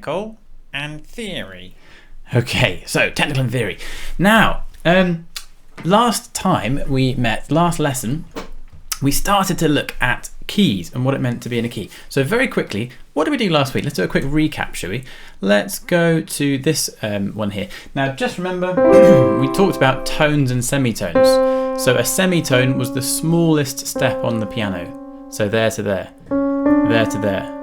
technical and theory. Okay, so technical and theory. Now, last time we met, last lesson, we started to look at keys and what it meant to be in a key. So very quickly, what did we do last week? Let's do a quick recap, shall we? Let's go to this one here. Now, just remember, we talked about tones and semitones. So a semitone was the smallest step on the piano. So there to there, there to there.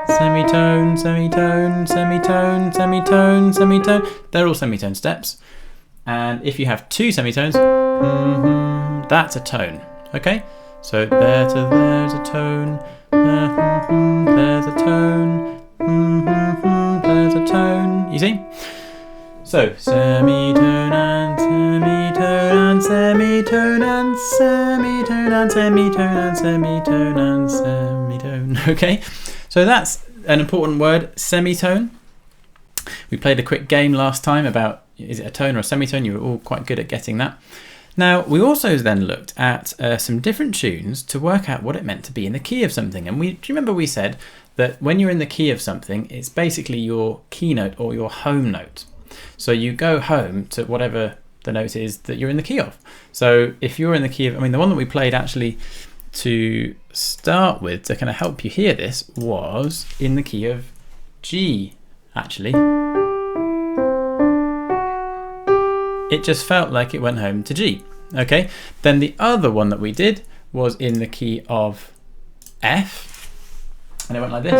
Semitone, semitone, semitone, semitone, semitone. They're all semitone steps. And if you have two semitones, that's a tone. Okay? So there to there's a tone, there's a tone, there's a tone. You see? So semitone and semitone and semitone and semitone and semitone and semitone and semitone. Okay? So that's an important word, semitone. We played a quick game last time about is it a tone or a semitone. You were all quite good at getting that. Now, we also then looked at some different tunes to work out what it meant to be in the key of something. And do you remember we said that when you're in the key of something, it's basically your keynote or your home note. So you go home to whatever the note is that you're in the key of. So if you're in the key of, the one that we played actually to start with to kind of help you hear this was in the key of G, actually. It just felt like it went home to G. Okay, then the other one that we did was in the key of F, and it went like this.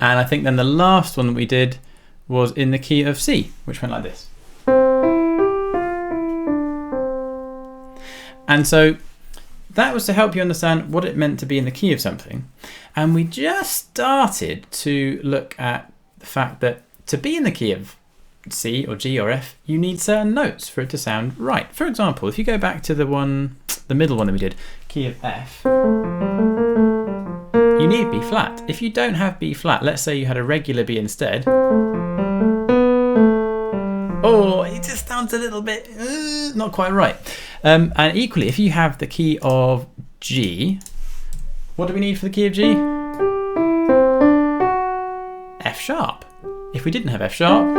And I think then the last one that we did was in the key of C, which went like this. And so that was to help you understand what it meant to be in the key of something. And we just started to look at the fact that to be in the key of C or G or F, you need certain notes for it to sound right. For example, if you go back to the middle one that we did, key of F, you need B flat. If you don't have B flat, let's say you had a regular B instead, oh, it just sounds a little bit not quite right. And equally, if you have the key of G, what do we need for the key of G? F sharp. If we didn't have F sharp,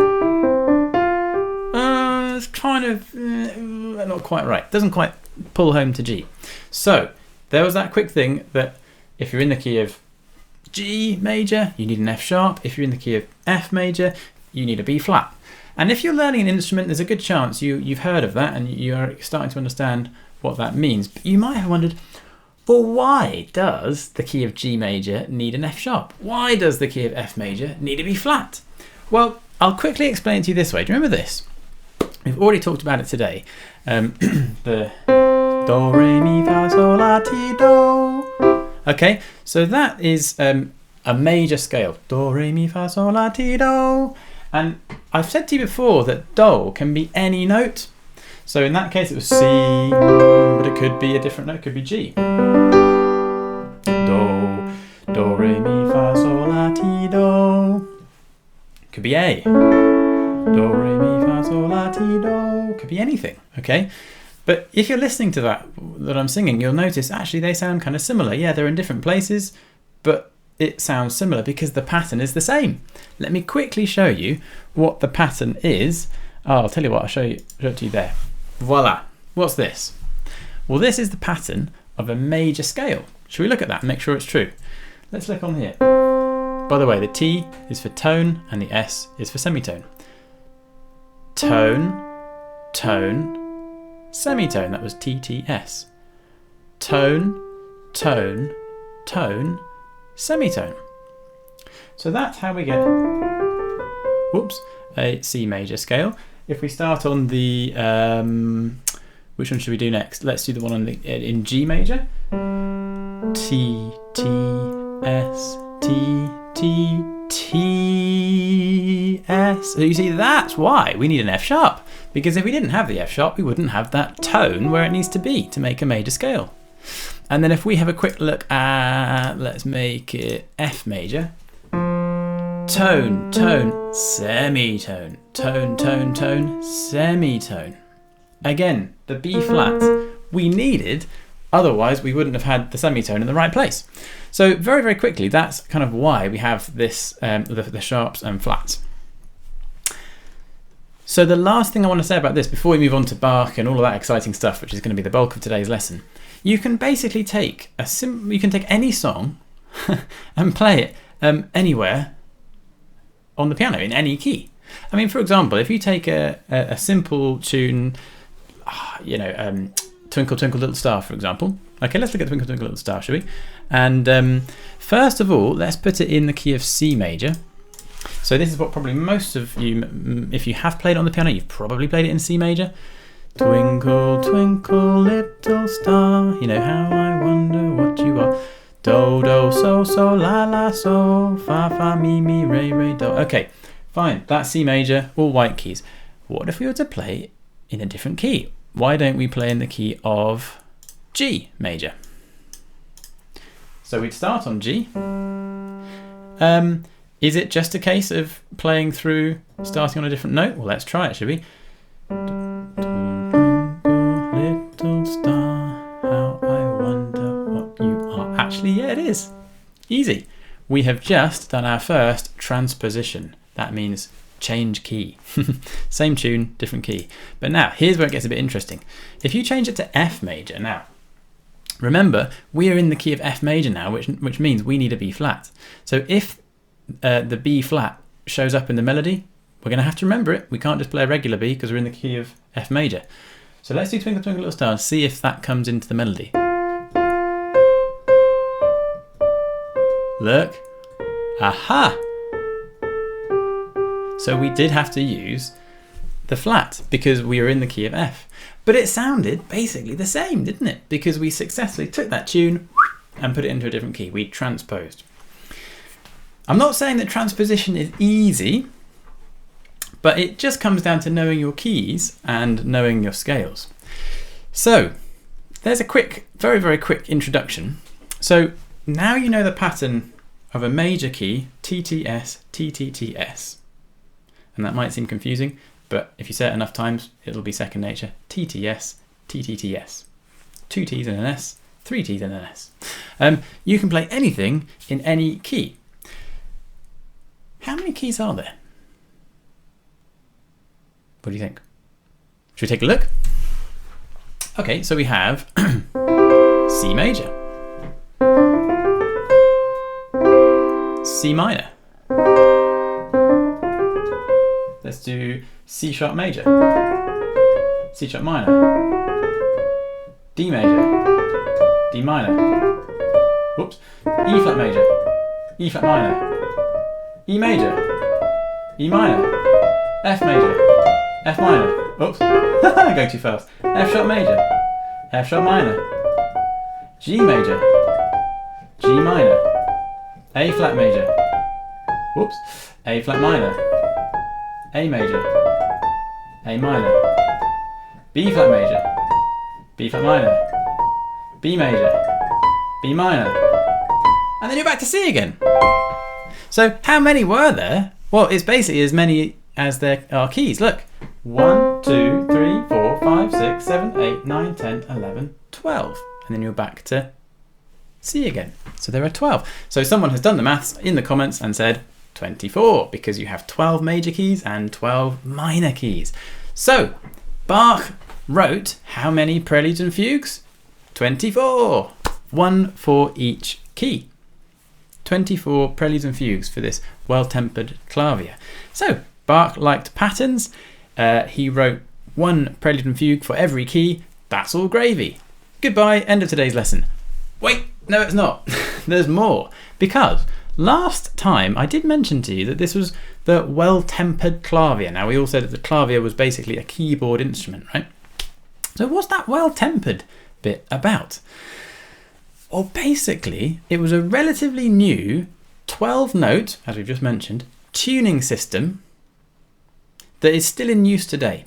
it's kind of not quite right. Doesn't quite pull home to G. So there was that quick thing that if you're in the key of G major, you need an F sharp. If you're in the key of F major, you need a B flat. And if you're learning an instrument, there's a good chance you've heard of that and you're starting to understand what that means. But you might have wondered, well, why does the key of G major need an F sharp? Why does the key of F major need a B flat? Well, I'll quickly explain it to you this way. Do you remember this? We've already talked about it today. The do, re, mi, fa, sol, la, ti, do. Okay, so that is a major scale. Do, re, mi, fa, sol, la, ti, do. And I've said to you before that do can be any note. So in that case it was C, but it could be a different note, it could be G. Do, re, mi, fa, sol, la, ti, do. Could be A. Do, re, mi, fa, sol, la, ti, do. Could be anything, okay? But if you're listening to that I'm singing, you'll notice actually they sound kind of similar. Yeah, they're in different places, but it sounds similar because the pattern is the same. Let me quickly show you what the pattern is. Oh, I'll tell you what, I'll show it to you there. Voila. What's this? Well, this is the pattern of a major scale. Shall we look at that and make sure it's true? Let's look on here. By the way, the T is for tone and the S is for semitone. Tone, tone, semitone. That was TTS. Tone, tone, tone, semitone. So that's how we get, a C major scale. If we start on the, which one should we do next? Let's do the one in G major. T, T, S, T, T, T, S. So you see, that's why we need an F sharp. Because if we didn't have the F sharp, we wouldn't have that tone where it needs to be to make a major scale. And then if we have a quick look at, let's make it F major. Tone, tone, semitone. Tone, tone, tone, semitone. Again, the B flat we needed Otherwise, we wouldn't have had the semitone in the right place. So very, very quickly, that's kind of why we have this, the sharps and flats. So the last thing I want to say about this, before we move on to Bach and all of that exciting stuff, which is going to be the bulk of today's lesson, you can basically take any song and play it anywhere on the piano in any key. I mean, for example, if you take a simple tune, Twinkle Twinkle Little Star, for example. Okay, let's look at Twinkle Twinkle Little Star, shall we? And first of all, let's put it in the key of C major. So this is what probably most of you, if you have played it on the piano, you've probably played it in C major. Twinkle, twinkle, little star, you know how I wonder what you are. Do, do, so, so, la, la, so, fa, fa, mi, mi, re, re, do. Okay, fine, that's C major, all white keys. What if we were to play in a different key? Why don't we play in the key of G major? So we'd start on G. Is it just a case of playing through, starting on a different note? Well, let's try it, shall we? Little star, how I wonder what you are. Actually, yeah, it is. Easy. We have just done our first transposition. That means change key. Same tune, different key. But now, here's where it gets a bit interesting. If you change it to F major now, remember, we are in the key of F major now, which means we need a B flat. So if the B flat shows up in the melody, we're going to have to remember it. We can't just play a regular B because we're in the key of F major. So let's do Twinkle Twinkle Little Star and see if that comes into the melody. Look. Aha! So we did have to use the flat because we were in the key of F. But it sounded basically the same, didn't it? Because we successfully took that tune and put it into a different key. We transposed. I'm not saying that transposition is easy, but it just comes down to knowing your keys and knowing your scales. So there's a quick, very, very quick introduction. So now you know the pattern of a major key, TTS, TTTS. And that might seem confusing, but if you say it enough times, it'll be second nature. TTS, TTTS. 2 T's and an S, 3 T's and an S. You can play anything in any key. How many keys are there? What do you think? Should we take a look? Okay, so we have C major, C minor. Let's do C sharp major, C sharp minor, D major, D minor, whoops, E flat major, E flat minor, E major, E minor, F major, F minor, oops, going too fast, F sharp major, F sharp minor, G major, G minor, A flat major, whoops, A flat minor, A major, A minor, B flat major, B flat minor, B major, B minor, and then you're back to C again. So how many were there? Well, it's basically as many as there are keys. Look, 1, 2, 3, 4, 5, 6, 7, 8, 9, 10, 11, 12. And then you're back to C again. So there are 12. So someone has done the maths in the comments and said 24 because you have 12 major keys and 12 minor keys. So Bach wrote how many preludes and fugues? 24. 1 for each key. 24 preludes and fugues for this well-tempered clavier. So Bach liked patterns. He wrote 1 prelude and fugue for every key. That's all gravy. Goodbye, end of today's lesson. Wait, no it's not. There's more. Because last time I did mention to you that this was the well-tempered clavier. Now we all said that the clavier was basically a keyboard instrument, right? So what's that well-tempered bit about? Well, basically, it was a relatively new 12-note, as we've just mentioned, tuning system that is still in use today.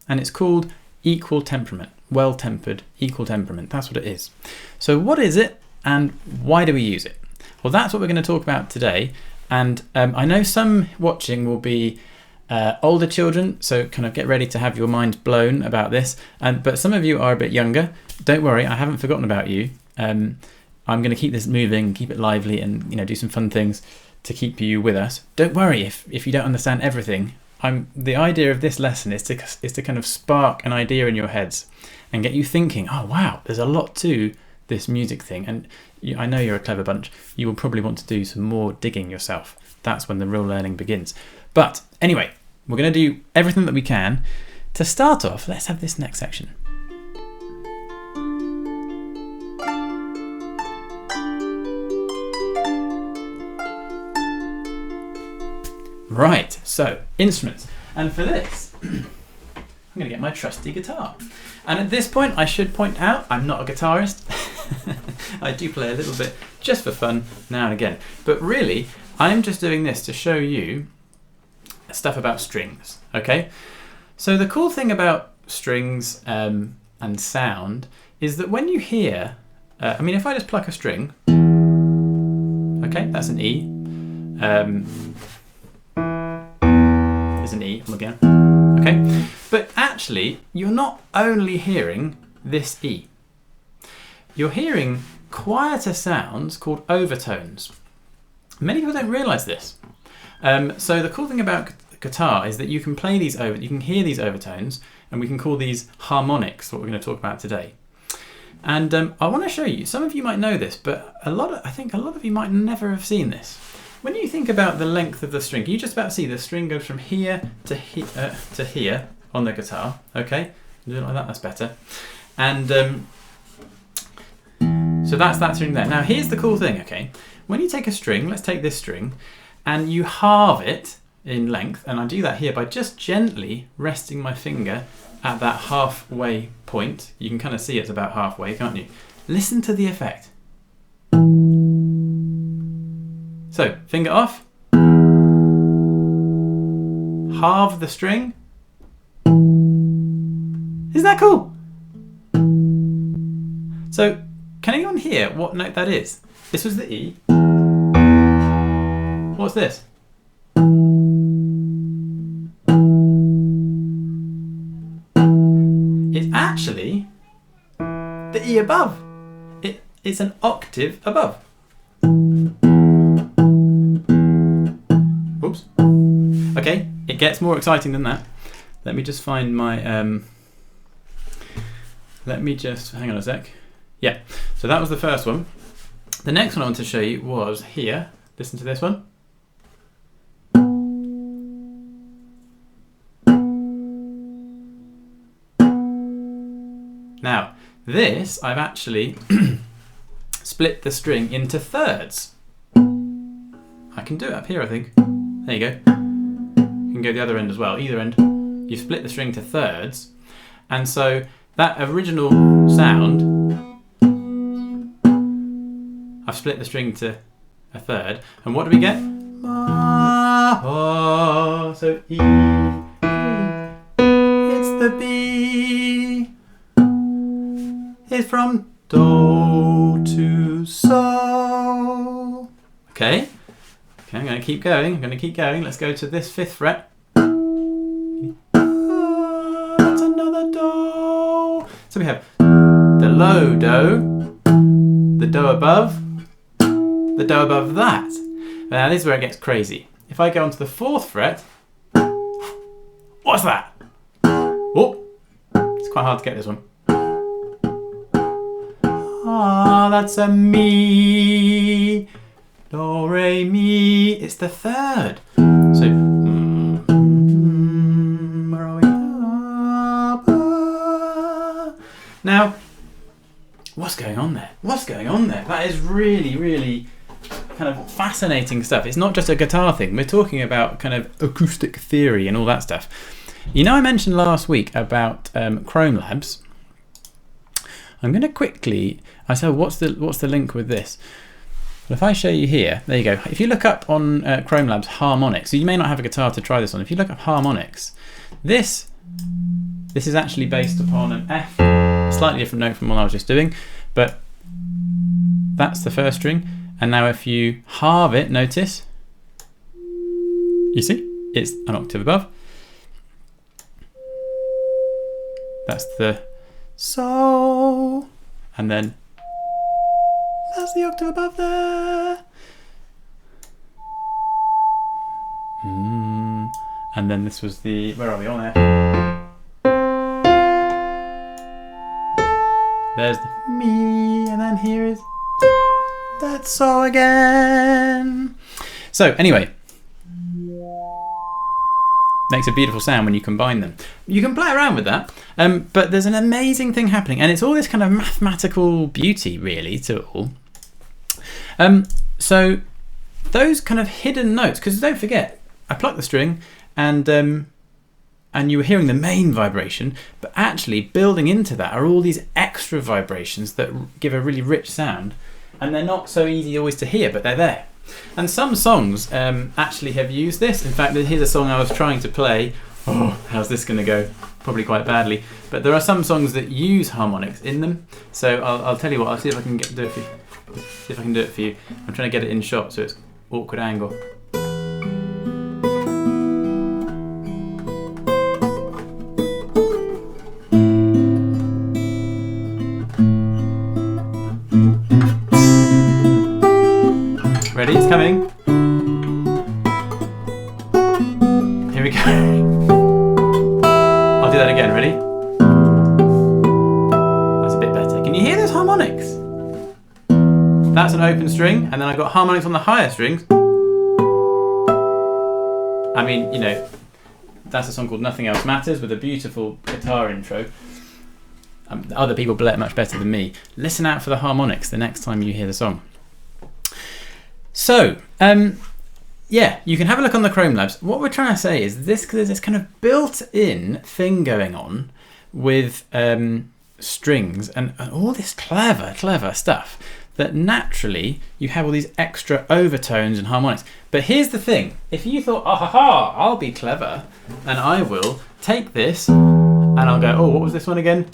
And it's called equal temperament, well-tempered, equal temperament. That's what it is. So what is it and why do we use it? Well, that's what we're going to talk about today. And I know some watching will be older children, so kind of get ready to have your mind blown about this. But some of you are a bit younger. Don't worry, I haven't forgotten about you. I'm going to keep this moving, keep it lively, and do some fun things to keep you with us. Don't worry if you don't understand everything. The idea of this lesson is to kind of spark an idea in your heads and get you thinking, oh wow, there's a lot to this music thing. And I know you're a clever bunch. You will probably want to do some more digging yourself. That's when the real learning begins. But anyway, we're going to do everything that we can. To start off, let's have this next section. Right, so instruments. And for this, I'm going to get my trusty guitar. And at this point, I should point out, I'm not a guitarist. I do play a little bit just for fun now and again. But really, I'm just doing this to show you stuff about strings, okay? So the cool thing about strings and sound is that when you hear, if I just pluck a string, okay, that's an E. There's an E again, okay? But actually, you're not only hearing this E. You're hearing quieter sounds called overtones. Many people don't realise this. So the cool thing about guitar is that you can play these you can hear these overtones, and we can call these harmonics, what we're going to talk about today. And I want to show you. Some of you might know this, but I think a lot of you might never have seen this. When you think about the length of the string, you just about see the string goes from here to here on the guitar. Okay, do it like that. That's better. And so that's that string there. Now here's the cool thing. Okay, when you take a string, let's take this string, and you halve it in length, and I do that here by just gently resting my finger at that halfway point. You can kind of see it's about halfway, can't you? Listen to the effect. So, finger off, halve the string. Isn't that cool? So, can anyone hear what note that is? This was the E. What's this? It's actually the E above. It's an octave above. Oops. Okay, it gets more exciting than that. Let me just find my, hang on a sec. Yeah, so that was the first one. The next one I want to show you was here. Listen to this one. Now, this, I've actually split the string into thirds. I can do it up here, I think. There you go. You can go the other end as well, either end. You split the string to thirds. And so that original sound, I've split the string to a third. And what do we get? So E. It's the B. It's from Do to So. Okay, I'm going to keep going. Let's go to this 5th fret. That's another Do. So we have the low Do, the Do above, the Do above that. Now this is where it gets crazy. If I go onto the 4th fret, what's that? Oh, it's quite hard to get this one. That's a Mi, Do, Re, Mi. It's the 3rd. So, where are we? Now, what's going on there? That is really, really kind of fascinating stuff. It's not just a guitar thing. We're talking about kind of acoustic theory and all that stuff. I mentioned last week about Chrome Labs. I'm going to quickly. I said, what's the link with this? Well, if I show you here, there you go. If you look up on Chrome Labs harmonics, so you may not have a guitar to try this on. If you look up harmonics, this is actually based upon an F, a slightly different note from what I was just doing, but that's the first string. And now if you halve it, notice, you see, it's an octave above. That's the sol. And then that's the octave above there. And then this was the, where are we on there? There's the mi, and then here is that sol again. So anyway, makes a beautiful sound when you combine them. You can play around with that, but there's an amazing thing happening, and it's all this kind of mathematical beauty really to it all. So those kind of hidden notes, because don't forget, I plucked the string and you were hearing the main vibration, but actually building into that are all these extra vibrations that give a really rich sound, and they're not so easy always to hear, but they're there. And some songs actually have used this. In fact, here's a song I was trying to play. Oh, how's this going to go? Probably quite badly. But there are some songs that use harmonics in them. So I'll tell you what. I'll see if I can do it for you. See if I can do it for you. I'm trying to get it in shot so it's awkward angle. Ready? It's coming. Here we go. I'll do that again. Ready? That's a bit better. Can you hear those harmonics? That's an open string, and then I've got harmonics on the higher strings. I mean, you know, that's a song called Nothing Else Matters with a beautiful guitar intro. Other people play it much better than me. Listen out for the harmonics the next time you hear the song. So, yeah, you can have a look on the Chrome Labs. What we're trying to say is there's this kind of built-in thing going on with strings and all this clever stuff that naturally you have all these extra overtones and harmonics. But here's the thing. If you thought, oh, ha, ha, I'll be clever and I will take this and I'll go, oh, what was this one again?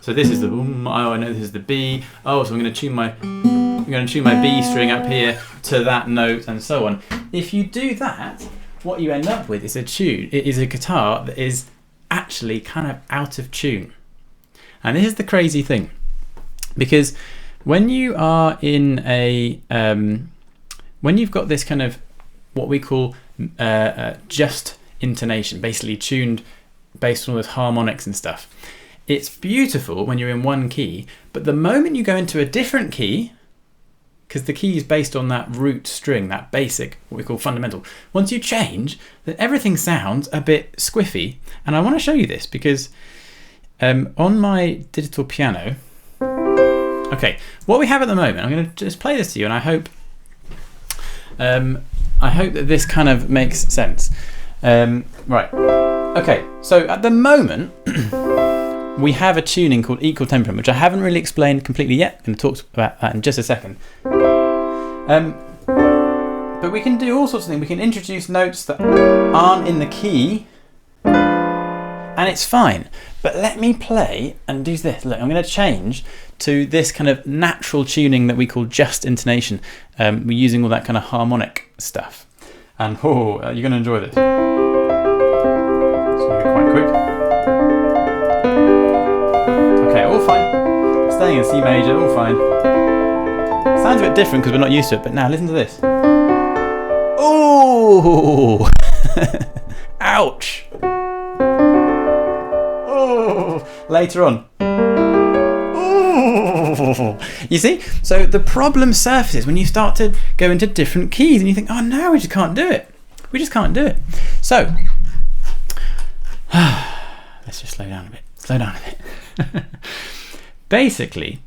So this is the oh, I know this is the B. Oh, so I'm going to tune my B string up here to that note and so on. If you do that, what you end up with is a guitar that is actually kind of out of tune. And this is the crazy thing, because when you are in a when you've got this kind of what we call just intonation, basically tuned based on all those harmonics and stuff, it's beautiful when you're in one key, but the moment you go into a different key, because the key is based on that root string, that basic, what we call fundamental, once you change, then everything sounds a bit squiffy. And I want to show you this because on my digital piano, okay, what we have at the moment, I'm going to just play this to you, and I hope that this kind of makes sense. Right, okay, so at the moment, we have a tuning called equal temperament, which I haven't really explained completely yet. I'm going to talk about that in just a second. But we can do all sorts of things. We can introduce notes that aren't in the key, and it's fine. But let me play and do this. Look, I'm going to change to this kind of natural tuning that we call just intonation. We're using all that kind of harmonic stuff. And you're going to enjoy this. It's going to be quite quick. Okay, all fine. Staying in C major, all fine. Sounds a bit different because we're not used to it, but now listen to this. Oh! Ouch! Oh! Later on. Oh! You see? So the problem surfaces when you start to go into different keys and you think, oh no, we just can't do it. We just can't do it. So, let's just slow down a bit. Slow down a bit. Basically,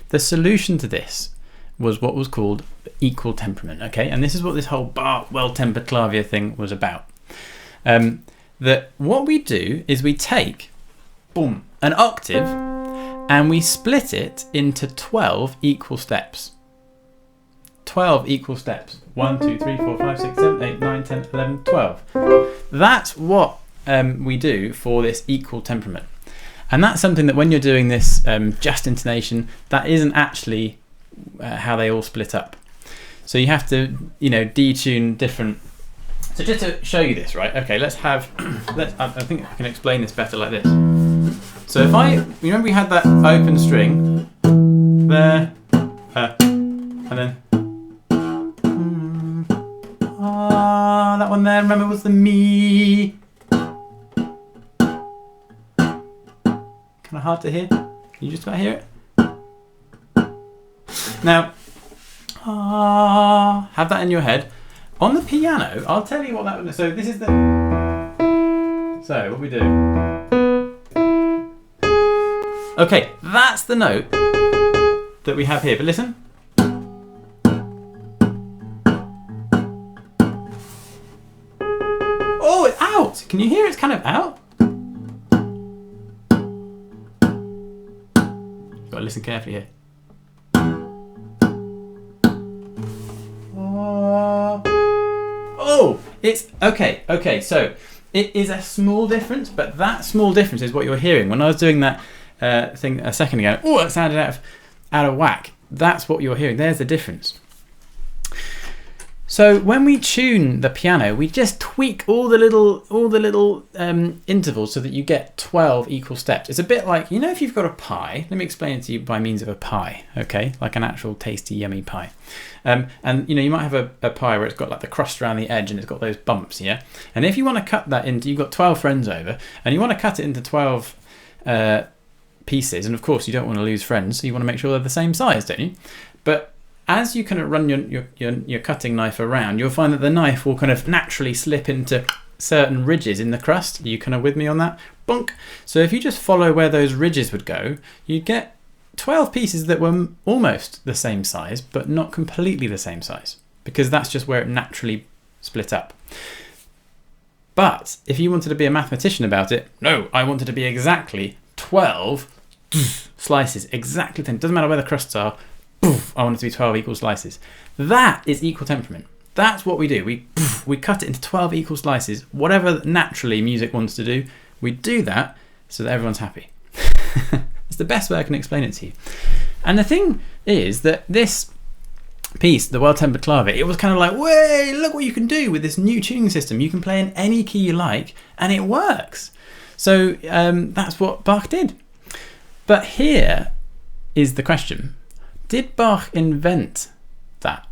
the solution to this was what was called equal temperament, okay? And this is what this whole Bach well-tempered clavier thing was about. That what we do is we take, boom, an octave and we split it into 12 equal steps. 12 equal steps. 1, 2, 3, 4, 5, 6, 7, 8, 9, 10, 11, 12. That's what we do for this equal temperament. And that's something that when you're doing this just intonation, that isn't actually how they all split up. So you have to, detune different So just to show you this, right? Okay, let's have. I think I can explain this better like this. So if you remember we had that open string there, and then that one there. Remember was the mi. Kind of hard to hear. Can you just about hear it? Now, have that in your head. On the piano, I'll tell you what that would. So this is the. So what we do. Okay, that's the note that we have here. But listen. Oh, it's out. Can you hear it's kind of out? You've got to listen carefully here. Oh, it's okay. Okay, so it is a small difference, but that small difference is what you're hearing. When I was doing that thing a second ago, oh, it sounded out of whack. That's what you're hearing. There's the difference. So when we tune the piano, we just tweak all the little intervals so that you get 12 equal steps. It's a bit like, you know, if you've got a pie. Let me explain it to you by means of a pie, okay? Like an actual tasty, yummy pie. And you know, you might have a pie where it's got like the crust around the edge and it's got those bumps, yeah? And if you want to cut that into, you've got 12 friends over, and you want to cut it into 12 pieces, and of course you don't want to lose friends, so you want to make sure they're the same size, don't you? But as you kind of run your cutting knife around, you'll find that the knife will kind of naturally slip into certain ridges in the crust. Are you kind of with me on that? Bonk. So if you just follow where those ridges would go, you'd get 12 pieces that were almost the same size, but not completely the same size, because that's just where it naturally split up. But if you wanted to be a mathematician about it, no, I wanted to be exactly 12 slices, exactly 10. Doesn't matter where the crusts are. I want it to be 12 equal slices. That is equal temperament. That's what we do. We cut it into 12 equal slices. Whatever naturally music wants to do, we do that so that everyone's happy. It's the best way I can explain it to you. And the thing is that this piece, the Well-Tempered Clave, it was kind of like, way, look what you can do with this new tuning system. You can play in any key you like, and it works. So that's what Bach did. But here is the question. Did Bach invent that?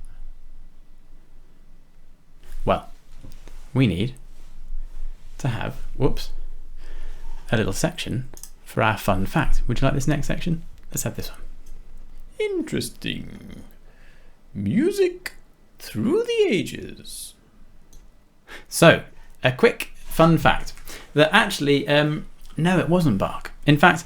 Well, we need to have, a little section for our fun fact. Would you like this next section? Let's have this one. Interesting. Music through the ages. So, a quick fun fact that actually, no, it wasn't Bach. In fact,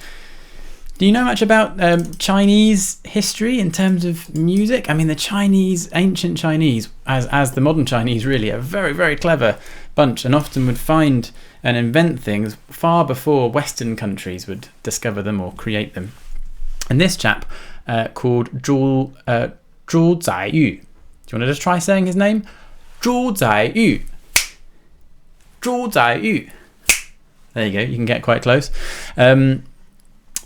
do you know much about Chinese history in terms of music? I mean, the Chinese, ancient Chinese, as the modern Chinese really, are a very, very clever bunch, and often would find and invent things far before Western countries would discover them or create them. And this chap called Zhu Zaiyu. Do you want to just try saying his name? Zhu Zaiyu. Zhu Zaiyu. There you go. You can get quite close.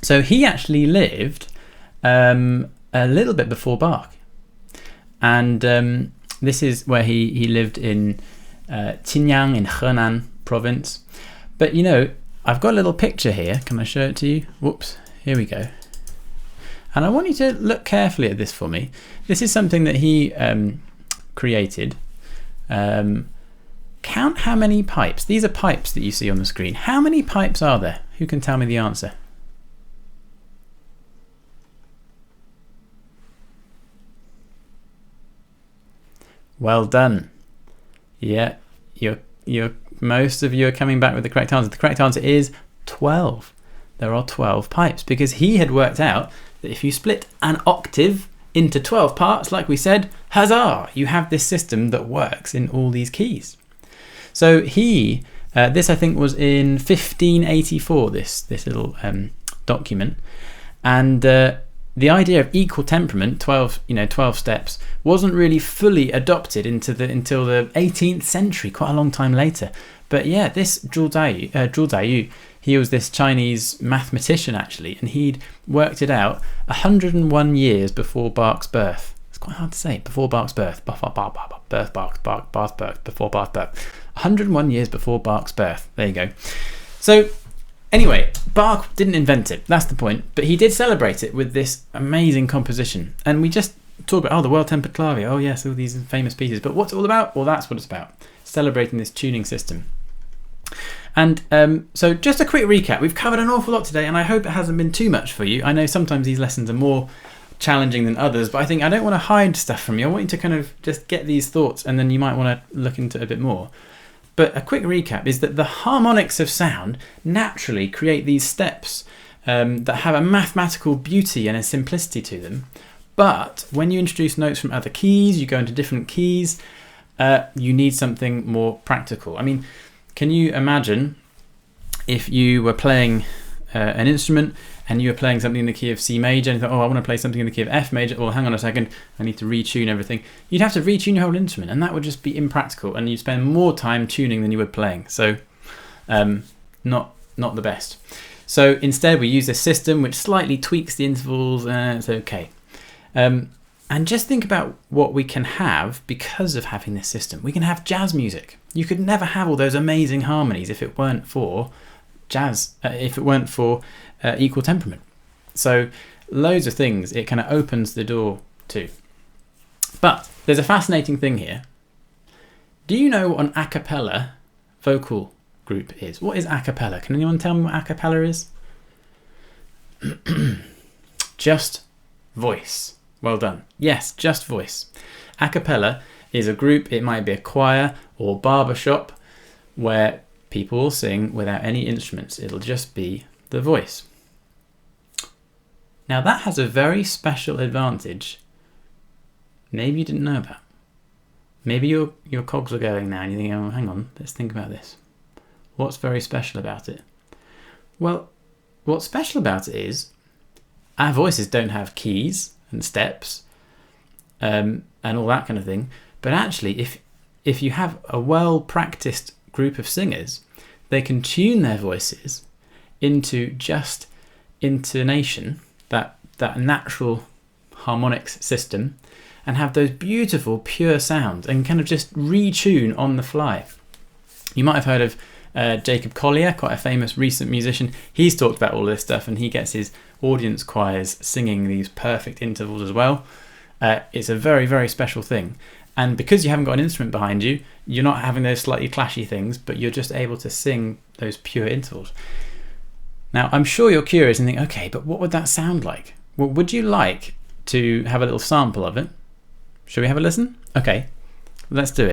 So he actually lived a little bit before Bach, and this is where he lived in Qinyang in Henan province. But you know, I've got a little picture here. Can I show it to you? Whoops, here we go. And I want you to look carefully at this for me. This is something that he created. Count how many pipes. These are pipes that you see on the screen. How many pipes are there? Who can tell me the answer? Well done. Yeah, you're most of you are coming back with the correct answer. The correct answer is 12. There are 12 pipes, because he had worked out that if you split an octave into 12 parts, like we said, huzzah, you have this system that works in all these keys. So he, this I think was in 1584, this little document, and the idea of equal temperament, 12 steps, wasn't really fully adopted until the 18th century, quite a long time later. But yeah, this Zhu Zaiyu, he was this Chinese mathematician actually, and he'd worked it out 101 years before Bach's birth. It's quite hard to say. Before Bach's birth. Before Bach's birth. 101 years before Bach's birth. There you go. So anyway, Bach didn't invent it. That's the point. But he did celebrate it with this amazing composition. And we just talk about, the well-tempered clavier. Oh yes, all these famous pieces. But what's it all about? Well, that's what it's about. Celebrating this tuning system. And so just a quick recap. We've covered an awful lot today, and I hope it hasn't been too much for you. I know sometimes these lessons are more challenging than others, but I don't want to hide stuff from you. I want you to kind of just get these thoughts, and then you might want to look into it a bit more. But a quick recap is that the harmonics of sound naturally create these steps that have a mathematical beauty and a simplicity to them. But when you introduce notes from other keys, you go into different keys, you need something more practical. I mean, can you imagine if you were playing an instrument and you were playing something in the key of C major and you thought, I want to play something in the key of F major. Well, hang on a second, I need to retune everything. You'd have to retune your whole instrument, and that would just be impractical, and you'd spend more time tuning than you would playing. So not the best. So instead we use a system which slightly tweaks the intervals, and it's okay. And just think about what we can have because of having this system. We can have jazz music. You could never have all those amazing harmonies if it weren't for jazz, if it weren't for equal temperament. So loads of things it kind of opens the door to. But there's a fascinating thing here. Do you know what an a cappella vocal group is? What is a cappella? Can anyone tell me what a cappella is? Just voice. Well done. Yes, just voice. A cappella is a group, it might be a choir or barbershop, where people will sing without any instruments. It'll just be the voice. Now that has a very special advantage maybe you didn't know about. Maybe your cogs are going now and you're thinking, hang on, let's think about this. What's very special about it? Well, what's special about it is our voices don't have keys and steps and all that kind of thing. But actually, if you have a well-practiced group of singers, they can tune their voices into just intonation, that natural harmonics system, and have those beautiful, pure sounds and kind of just retune on the fly. You might have heard of Jacob Collier, quite a famous recent musician. He's talked about all this stuff, and he gets his audience choirs singing these perfect intervals as well. It's a very, very special thing. And because you haven't got an instrument behind you, you're not having those slightly clashy things, but you're just able to sing those pure intervals. Now, I'm sure you're curious and think, okay, but what would that sound like? Well, would you like to have a little sample of it? Shall we have a listen? Okay, let's do it.